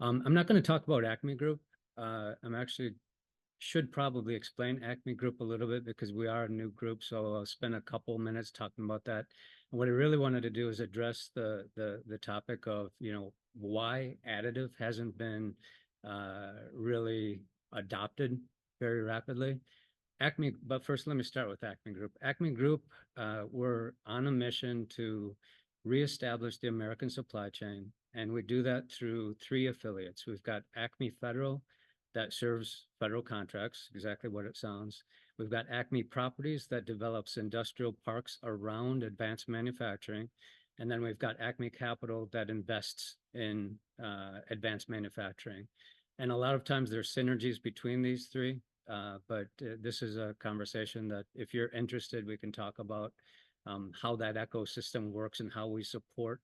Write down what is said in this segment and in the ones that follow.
I'm not going to talk about ACMI Group. I'm actually should probably explain ACMI Group a little bit because we are a new group. So I'll spend a couple minutes talking about that. And what I really wanted to do is address the topic of, why additive hasn't been really adopted very rapidly. ACMI, but first let me start with ACMI Group. ACMI Group, we're on a mission to reestablish the American supply chain, and we do that through three affiliates. We've got ACMI Federal, that serves federal contracts, exactly what it sounds. We've got ACMI Properties that develops industrial parks around advanced manufacturing. And then we've got ACMI Capital that invests in advanced manufacturing. And a lot of times there's synergies between these three. But this is a conversation that if you're interested, we can talk about how that ecosystem works and how we support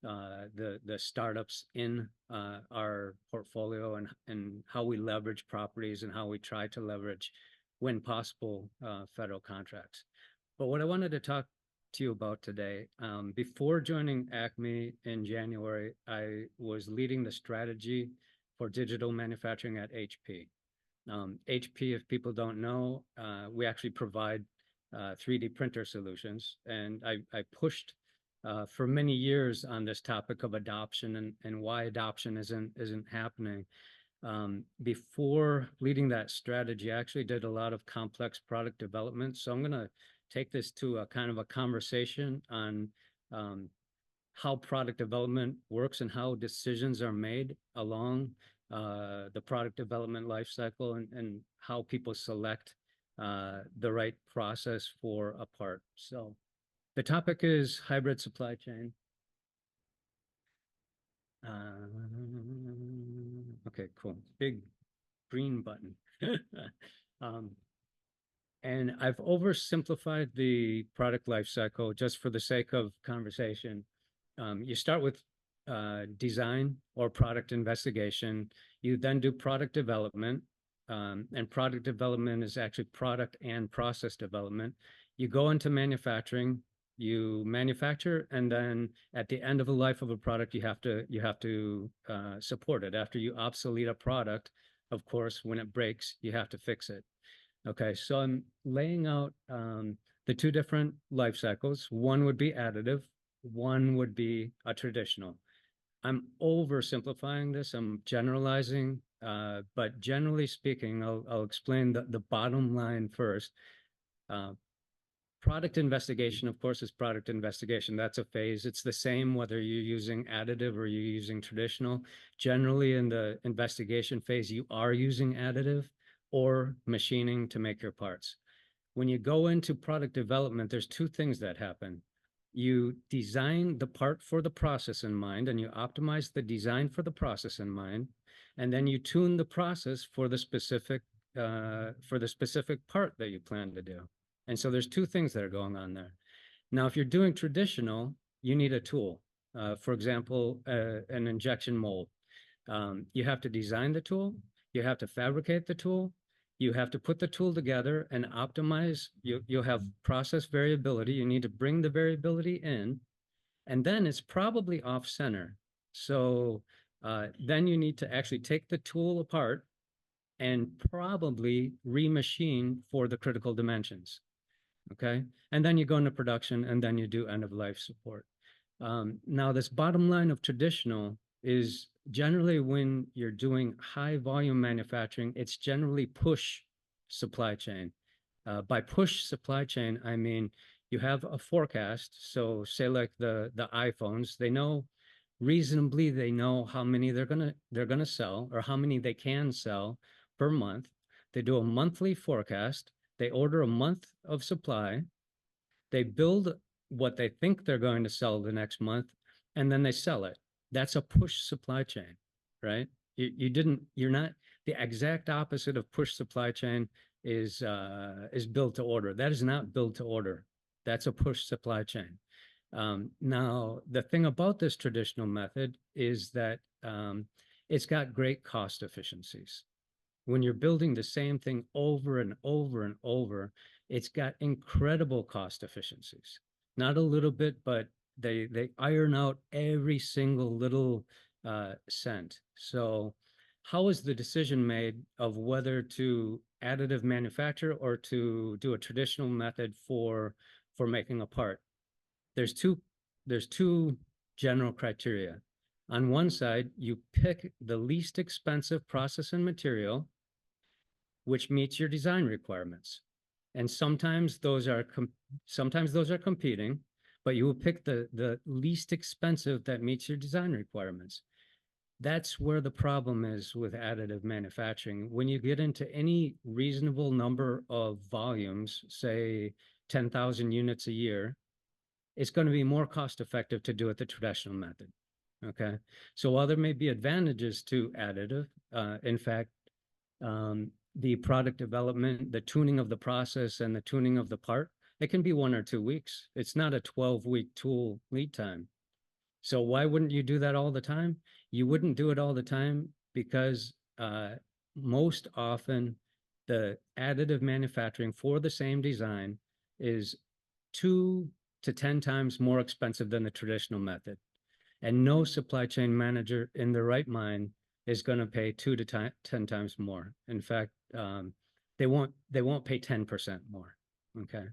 the startups in our portfolio and how we leverage properties and how we try to leverage, when possible, federal contracts. But what I wanted to talk to you about today, before joining ACMI in January, I was leading the strategy for digital manufacturing at HP. HP, if people don't know, we actually provide 3D printer solutions. And I pushed for many years on this topic of adoption and why adoption isn't happening. Before leading that strategy, I actually did a lot of complex product development. So I'm going to take this to a kind of a conversation on how product development works and how decisions are made along the product development lifecycle and how people select the right process for a part. So the topic is hybrid supply chain. Okay, cool. Big green button. And I've oversimplified the product lifecycle just for the sake of conversation. You start with design or product investigation. You then do product development, and product development is actually product and process development. You go into manufacturing, you manufacture, and then at the end of the life of a product, you have to support it. After you obsolete a product, of course, when it breaks, you have to fix it. Okay, so I'm laying out the two different life cycles. One would be additive, one would be a traditional. I'm oversimplifying this, I'm generalizing, but generally speaking, I'll explain the bottom line first. Product investigation, of course, is product investigation. That's a phase. It's the same whether you're using additive or you're using traditional. Generally, in the investigation phase, you are using additive or machining to make your parts. When you go into product development, there's two things that happen. You design the part for the process in mind, and you optimize the design for the process in mind, and then you tune the process for the specific part that you plan to do. And so there's two things that are going on there. Now, if you're doing traditional, you need a tool. For example, an injection mold. You have to design the tool, you have to fabricate the tool, you have to put the tool together and optimize. You'll have process variability. You need to bring the variability in, and then it's probably off center. So then you need to actually take the tool apart and probably remachine for the critical dimensions. Okay. And then you go into production and then you do end of life support. Now, this bottom line of traditional is generally when you're doing high volume manufacturing, it's generally push supply chain. By push supply chain, I mean you have a forecast. So say like the iPhones, they know reasonably, they know how many they're gonna sell or how many they can sell per month. They do a monthly forecast. They order a month of supply. They build what they think they're going to sell the next month, and then they sell it. That's a push supply chain, right? You're not, the exact opposite of push supply chain is build to order. That is not build to order. That's a push supply chain. Now, the thing about this traditional method is that it's got great cost efficiencies. When you're building the same thing over and over and over, it's got incredible cost efficiencies. Not a little bit, but they iron out every single little sent. So how is the decision made of whether to additive manufacture or to do a traditional method for making a part? There's two there's two general criteria. On one side, you pick the least expensive process and material which meets your design requirements. And sometimes those are competing, but you will pick the least expensive that meets your design requirements. That's where the problem is with additive manufacturing. When you get into any reasonable number of volumes, say 10,000 units a year, it's going to be more cost effective to do it the traditional method. Okay. So while there may be advantages to additive, in fact, the product development, the tuning of the process and the tuning of the part, it can be 1 or 2 weeks. It's not a 12-week tool lead time. So why wouldn't you do that all the time? You wouldn't do it all the time because most often the additive manufacturing for the same design is 2 to 10 times more expensive than the traditional method. And no supply chain manager in their right mind is going to pay 2 to 10 times more. In fact, they won't pay 10% more. Okay.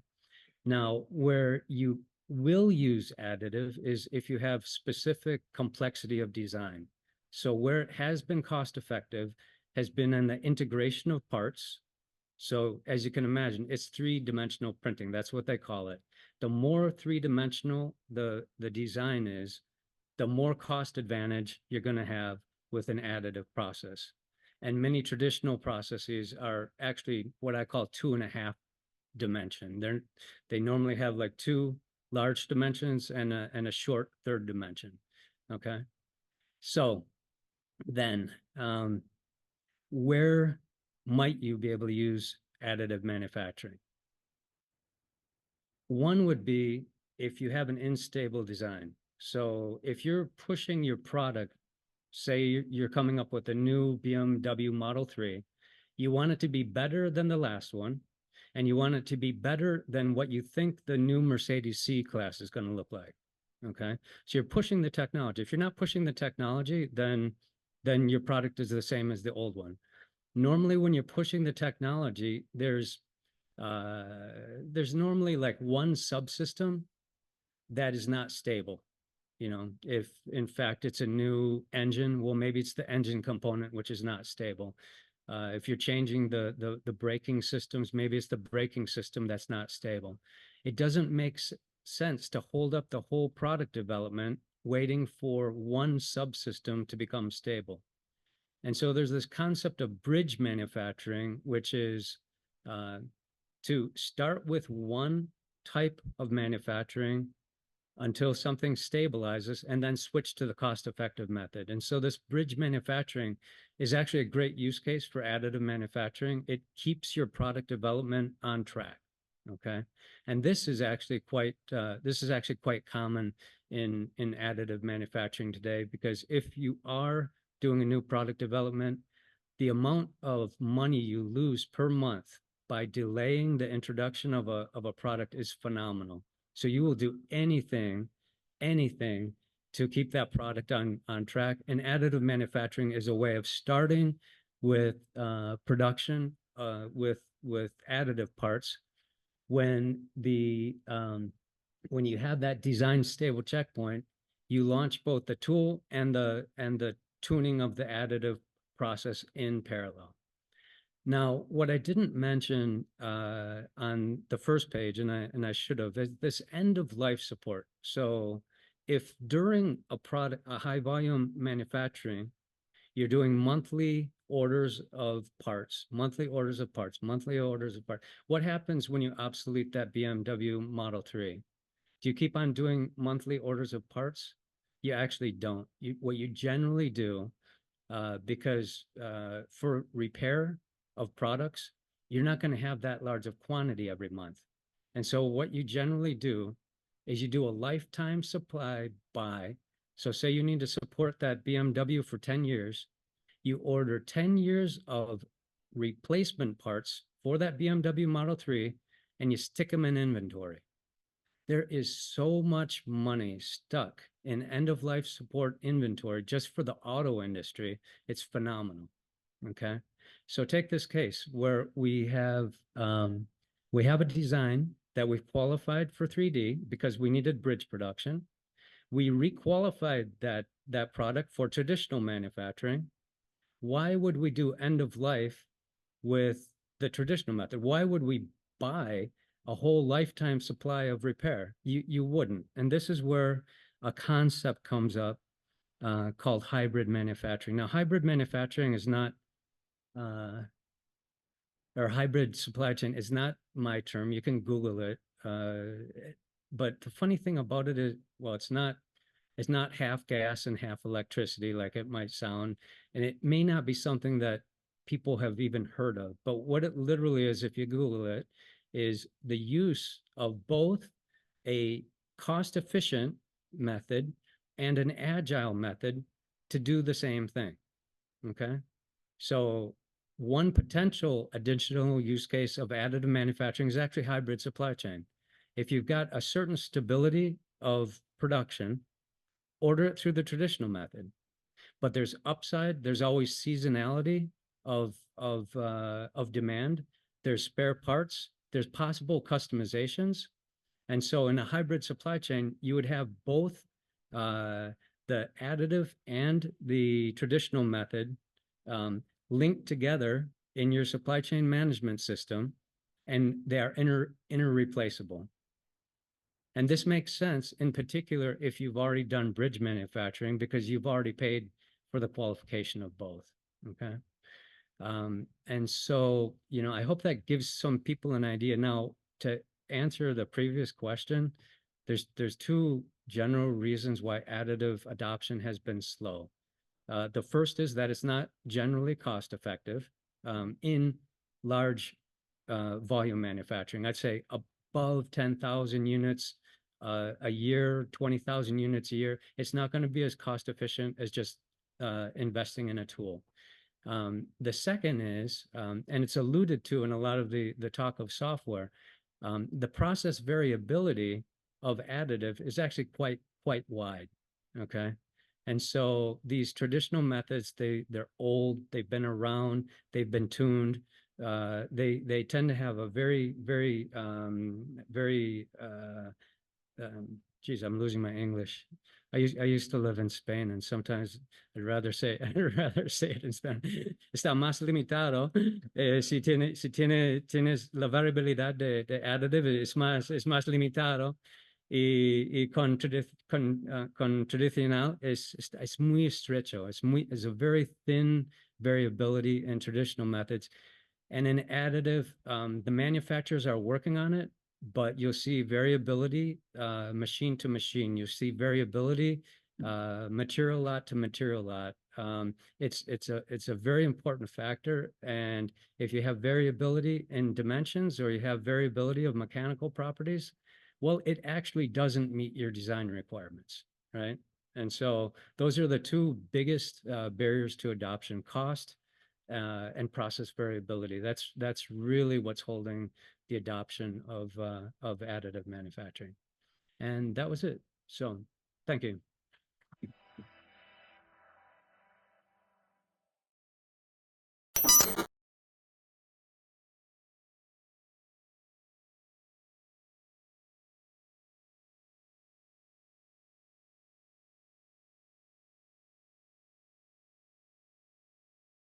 Now, where you will use additive is if you have specific complexity of design. So where it has been cost effective has been in the integration of parts. So as you can imagine, it's 3-dimensional printing. That's what they call it. The more 3-dimensional the design is, the more cost advantage you're going to have with an additive process. And many traditional processes are actually what I call 2.5 dimension. They normally have like 2 large dimensions and a short third dimension. Okay. So then where might you be able to use additive manufacturing? One would be if you have an unstable design. So if you're pushing your product, say you're coming up with a new BMW Model 3, you want it to be better than the last one, and you want it to be better than what you think the new Mercedes C-Class is going to look like. Okay. So you're pushing the technology. If you're not pushing the technology, then your product is the same as the old one. Normally, when you're pushing the technology, there's normally like one subsystem that is not stable. You know, if in fact it's a new engine, well, maybe it's the engine component which is not stable. If you're changing the braking systems, maybe it's the braking system that's not stable. It doesn't make sense to hold up the whole product development waiting for one subsystem to become stable. And so there's this concept of bridge manufacturing, which is to start with one type of manufacturing until something stabilizes and then switch to the cost-effective method. And so this bridge manufacturing is actually a great use case for additive manufacturing. It keeps your product development on track. Okay. And this is actually quite common in additive manufacturing today, because if you are doing a new product development, the amount of money you lose per month by delaying the introduction of a product is phenomenal. So you will do anything to keep that product on track. And additive manufacturing is a way of starting with production with additive parts. When you have that design stable checkpoint, you launch both the tool and the tuning of the additive process in parallel. Now, what I didn't mention on the first page, and I should have, is this end of life support. So if during a high volume manufacturing, you're doing monthly orders of parts, what happens when you obsolete that BMW Model 3? Do you keep on doing monthly orders of parts? You actually don't. What you generally do, because for repair of products, you're not going to have that large of quantity every month. And so what you generally do is you do a lifetime supply buy. So say you need to support that BMW for 10 years, you order 10 years of replacement parts for that BMW Model 3, and you stick them in inventory. There is so much money stuck in end of life support inventory just for the auto industry. It's phenomenal. Okay. So take this case where we have a design that we've qualified for 3D because we needed bridge production. We requalified that product for traditional manufacturing. Why would we do end of life with the traditional method? Why would we buy a whole lifetime supply of repair? You wouldn't. And this is where a concept comes up called hybrid manufacturing. Now, hybrid manufacturing is not, or hybrid supply chain is not my term. You can Google it. But the funny thing about it is, well, it's not half gas and half electricity like it might sound. And it may not be something that people have even heard of. But what it literally is, if you Google it, is the use of both a cost efficient method and an agile method to do the same thing. Okay. So one potential additional use case of additive manufacturing is actually hybrid supply chain. If you've got a certain stability of production, order it through the traditional method. But there's upside. There's always seasonality of demand. There's spare parts. There's possible customizations. And so in a hybrid supply chain, you would have both the additive and the traditional method linked together in your supply chain management system, and they are interreplaceable. And this makes sense in particular if you've already done bridge manufacturing because you've already paid for the qualification of both. Okay. And so, you know, I hope that gives some people an idea. Now, to answer the previous question, there's two general reasons why additive adoption has been slow. The first is that it's not generally cost effective in large volume manufacturing. I'd say above 10,000 units a year, 20,000 units a year. It's not going to be as cost efficient as just investing in a tool. The second is, and it's alluded to in a lot of the talk of software, the process variability of additive is actually quite wide. Okay. And so these traditional methods, they're old, they've been around, they've been tuned. They tend to have a very geez, I'm losing my English. I used to live in Spain, and sometimes I'd rather say it in Spanish. Está más limitado. Si tienes la variabilidad de additive es más limitado. Y con tradicional es muy estrecho. It's a very thin variability in traditional methods. And in additive, the manufacturers are working on it, but you'll see variability machine to machine. You'll see variability material lot to material lot. It's a very important factor. And if you have variability in dimensions or you have variability of mechanical properties, well, it actually doesn't meet your design requirements, right? And so those are the two biggest barriers to adoption: cost and process variability. That's really what's holding the adoption of additive manufacturing. And that was it. So thank you.